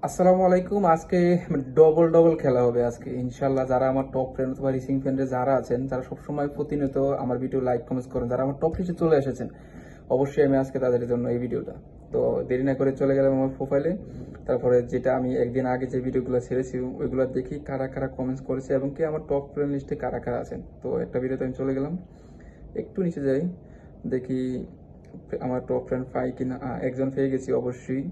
আসসালামু আলাইকুম। আজকে ডবল ডবল খেলা হবে আজকে ইনশাল্লাহ। যারা আমার টপ ফ্রেন্ড অথবা রিসিং ফ্রেন্ডে যারা আছেন, যারা সবসময় প্রতিনিয়ত আমার ভিডিও লাইক কমেন্টস করেন, যারা আমার টপ লিস্টে চলে এসেছেন, অবশ্যই আমি আজকে তাদের জন্য এই ভিডিওটা। তো দেরি না করে চলে গেলাম আমার প্রোফাইলে। তারপরে যেটা আমি একদিন আগে যে ভিডিওগুলো ছেড়েছি ওইগুলো দেখি কারা কারা কমেন্টস করেছে এবং কি আমার টপ ফ্রেন্ড লিস্টে কারা কারা আছেন। তো একটা ভিডিওতে আমি চলে গেলাম, একটু নিচে যাই, দেখি আমার টপ ফ্রেন্ড পাই কিনা। একজন পেয়ে গেছি অবশ্যই,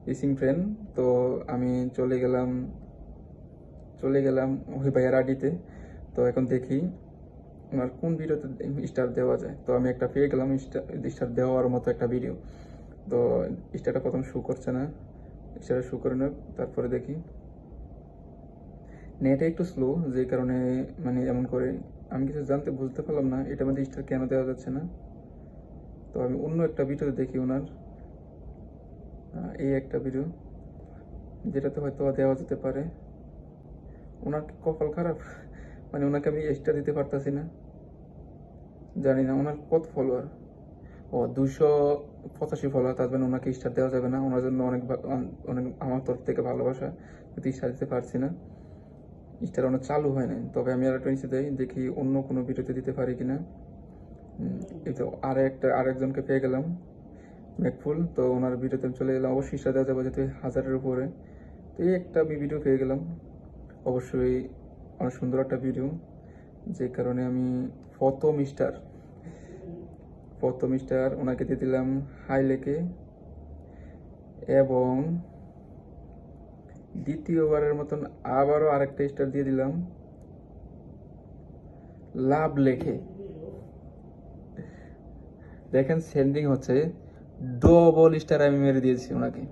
রিসিং ফ্রেন্ড। তো আমি চলে গেলাম ওই ভাইয়ার আইডিতে। তো এখন দেখি আমার কোন ভিডিওতে স্টার দেওয়া যায়। তো আমি একটা পেয়ে গেলাম স্টার দেওয়ার মতো একটা ভিডিও। তো স্টারটা প্রথম শো করছে না, স্টারটা শো করে না। তারপরে দেখি নেটে একটু স্লো, যে কারণে মানে এমন করে আমি কিছু বুঝতে পারলাম না এটার মধ্যে স্টার কেন দেওয়া যাচ্ছে না। তো আমি অন্য একটা ভিডিওতে দেখি ওনার, এই একটা ভিডিও যেটাতে হয়তো দেওয়া যেতে পারে। ওনার কি কপাল খারাপ, মানে ওনাকে আমি এক্সট্রা দিতে পারতাছি না। জানি না ওনার কত ফলোয়ার। ও 285 ফলোয়ার, তার মানে ওনাকে স্টার দেওয়া যাবে না। ওনার জন্য অনেক অনেক আমার তরফ থেকে ভালোবাসা, কিন্তু স্টার দিতে পারছি না। স্টার অনেক চালু হয় নাই। তবে আমি আর একটা নিচে দেই, দেখি অন্য কোনো ভিডিওতে দিতে পারি কিনা। এই তো আরেকজনকে পেয়ে গেলাম, মেকফুল। তো ওনার ভিডিওতে আমি চলে গেলাম, অবশ্যই স্টার দেওয়া যাবে যেহেতু 1000-এর উপরে। তো এই একটা আমি ভিডিও পেয়ে গেলাম, অবশ্যই অনেক সুন্দর একটা ভিডিও, যে কারণে আমি প্রথম স্টার ওনাকে দিয়ে দিলাম হাই লেকে। এবং দ্বিতীয়বারের মতন আবারও আরেকটা স্টার দিয়ে দিলাম লাভ লেখে। দেখেন সেন্ডিং হচ্ছে, ডবল স্টার আমি মেরে দিয়েছি ওনাকে।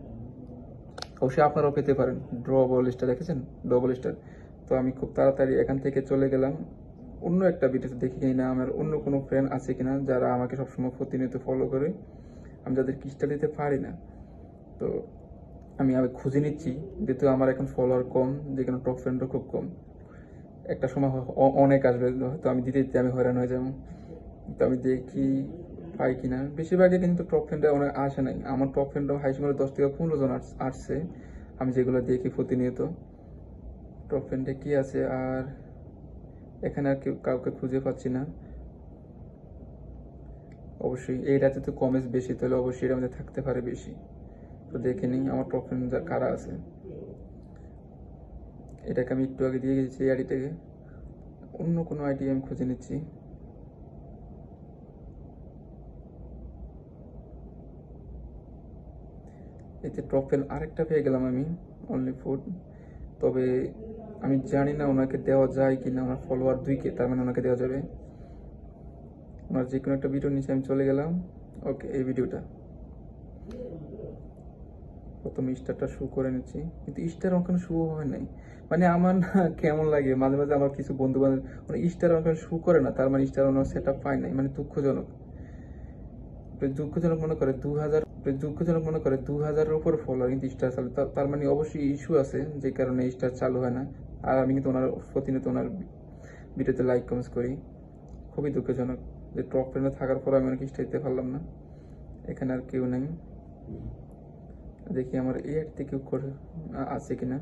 অবশ্যই আপনারাও পেতে পারেন ডবল স্টার, দেখেছেন ডবল স্টার। তো আমি খুব তাড়াতাড়ি এখান থেকে চলে গেলাম অন্য একটা ভিডিওতে, দেখি কিনা আমার অন্য কোনো ফ্রেন্ড আছে কিনা যারা আমাকে সবসময় প্রতিনিয়ত ফলো করে, আমি যাদের স্টার দিতে পারি না। তো আমি খুঁজে নিচ্ছি, যেহেতু আমার এখন ফলোয়ার কম, যেখানে টপ ফ্রেন্ডও খুব কম। একটা সময় অনেক আসবে, হয়তো আমি দিতে দিতে আমি হয়রান হয়ে যাবো। তো আমি দেখি পাই কিনা। বেশিরভাগই কিন্তু টপ ফ্রেন্ডে অনেক আসে নাই। আমার টপ ফ্রেন্ডও হাই সময় 10 থেকে 15 জন আসছে। আমি যেগুলো দেখি প্রতিনিয়ত টপ ফ্রেন্ডে কি আছে, আর এখানে আর কেউ কাউকে খুঁজে পাচ্ছি না। অবশ্যই এই রাতে তো কমেন্টস বেশি, তাহলে অবশ্যই এর মধ্যে থাকতে পারে বেশি। তো দেখে নিই আমার টপ ফ্রেন্ড কারা আছে। এটাকে আমি একটু আগে দিয়ে গেছি এই আইডিটাকে, অন্য কোনো আইডি আমি খুঁজে নিচ্ছি। এতে টপ ফ্রেন্ড আরেকটা পেয়ে গেলাম আমি, অনলি ফুড। তবে আমি জানি না ওনাকে দেওয়া যায় কি না। ওনার ফলোয়ার 2K, তার মানে ওনাকে দেওয়া যাবে। ওনার যে কোনো একটা ভিডিও নিচে আমি চলে গেলাম। ওকে, এই ভিডিওটা প্রথম স্টারটা শো করে নিচ্ছি, কিন্তু স্টার ওখানে শো হয় নাই। মানে আমার না কেমন লাগে মাঝে মাঝে, আমার কিছু বন্ধু বান্ধব মানে স্টার ওখানে শো করে না, তার মানে স্টার ওনার সেট আপ পায় নাই, মানে দুঃখজনক। দুঃখজনক মনে করে 2000-এর উপর ফলোয়ার কিন্তু স্টার চালু, তার মানে অবশ্যই ইস্যু আছে, যে কারণে স্টার চালু হয় না। আর আমি কিন্তু ওনার প্রতিনিয়ত ওনার ভিডিওতে লাইক কমেন্টস করি। খুবই দুঃখজনক যে টপ টেনে থাকার পর আমি অনেক স্টার দিতে পারলাম না। এখানে আর কেউ নেই, দেখি আমার এই অ্যাড কেউ করে আছে কিনা।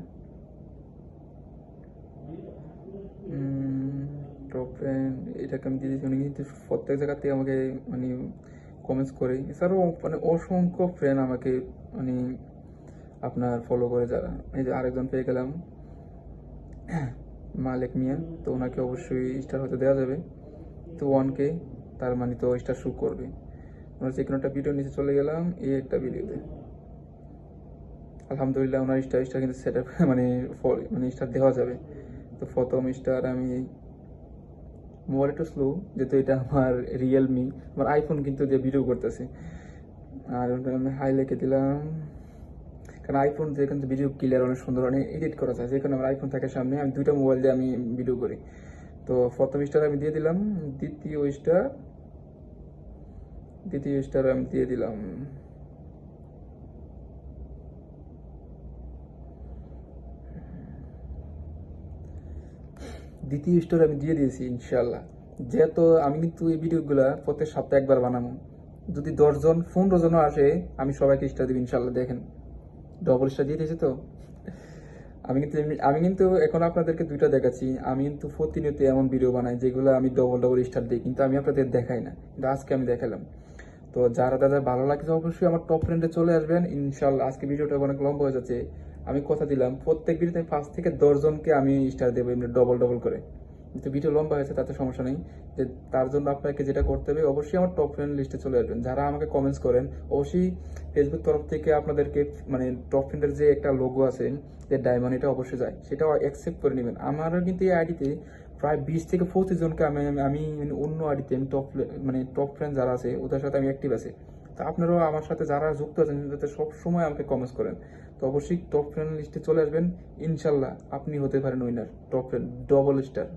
টপ ফ্রেন্ড এটাকে আমি দিয়ে দিয়েছি, উনি কিন্তু প্রত্যেক জায়গা থেকে আমাকে মানে কমেন্টস করে। এছাড়াও মানে অসংখ্য ফ্রেন্ড আমাকে মানে আপনার ফলো করে যারা। এই যে আরেকজন পেয়ে গেলাম, মালিক মিয়া। তো ওনাকে অবশ্যই স্টার হতে দেওয়া যাবে। তো 1K, তার মানে তো স্টার শো করবে। ওনার যে কোনো একটা ভিডিও নিচে চলে গেলাম, এই একটা ভিডিওতে আলহামদুলিল্লাহ ওনার স্টার স্টার কিন্তু সেট আপ মানে স্টার দেওয়া যাবে। তো প্রথম স্টার আমি, মোবাইল একটু স্লো যেহেতু এটা আমার রিয়েলমি, আমার আইফোন কিন্তু দিয়ে ভিডিও করতেছি। আর আমি হাই লিখে দিলাম, কারণ আইফোন দিয়ে কিন্তু ভিডিও ক্লিয়ার অনেক সুন্দর অনেক এডিট করা যায়, যেখানে আমার আইফোন থাকে সামনে, আমি দুইটা মোবাইল দিয়ে আমি ভিডিও করি। তো প্রথম স্টার আমি দিয়ে দিলাম। দ্বিতীয় স্টার আমি দিয়ে দিলাম দ্বিতীয় স্টোর আমি দিয়ে দিয়েছি ইনশাল্লাহ। যেহেতু আমি কিন্তু এই ভিডিওগুলা প্রত্যেক সপ্তাহে একবার বানাবো, যদি 10 জন 15 জনও আসে আমি সবাইকে স্টার দিব ইনশাল্লাহ। দেখেন ডবল স্টার দিয়ে দিয়েছে তো। আমি কিন্তু এখন আপনাদেরকে দুইটা দেখাচ্ছি। আমি কিন্তু প্রতিনিয়ত এমন ভিডিও বানাই যেগুলো আমি ডবল ডবল স্টার দিই, কিন্তু আমি আপনাদের দেখাই না, কিন্তু আজকে আমি দেখালাম। তো যারা যারা ভালো লাগছে অবশ্যই আমার টপ ফ্রেন্ডে চলে আসবেন ইনশাল্লাহ। আজকে ভিডিওটা অনেক লম্বা হয়ে যাচ্ছে, আমি কথা দিলাম প্রত্যেক ভিডিওতে 5 থেকে 10 জনকে আমি স্টার দেবো এমনি ডবল ডবল করে। কিন্তু ভিডিও লম্বা হয়েছে তাতে সমস্যা নেই, যে তার জন্য আপনাকে যেটা করতে হবে অবশ্যই আমার টপ ফ্রেন্ড লিস্টে চলে আসবেন। যারা আমাকে কমেন্টস করেন অবশ্যই ফেসবুক তরফ থেকে আপনাদেরকে মানে টপ ফ্রেন্ডের যে একটা লোগো আছে, যে ডায়মন্ড, এটা অবশ্যই যায়, সেটাও অ্যাকসেপ্ট করে নেবেন। আমারও কিন্তু এই আইডিতে প্রায় 20 থেকে 25 জনকে আমি আমি মানে অন্য আইডিতে আমি মানে টপ ফ্রেন্ড যারা আছে ওদের সাথে আমি অ্যাক্টিভ আছি। তো আপনারাও আমার সাথে যারা যুক্ত আছেন যাতে সবসময় আমাকে কমেন্টস করেন। তো অবশ্যই টপ ফ্রেন্ড লিস্টে চলে আসবেন ইনশাল্লাহ, আপনি হতে পারেন winner, top friend double star.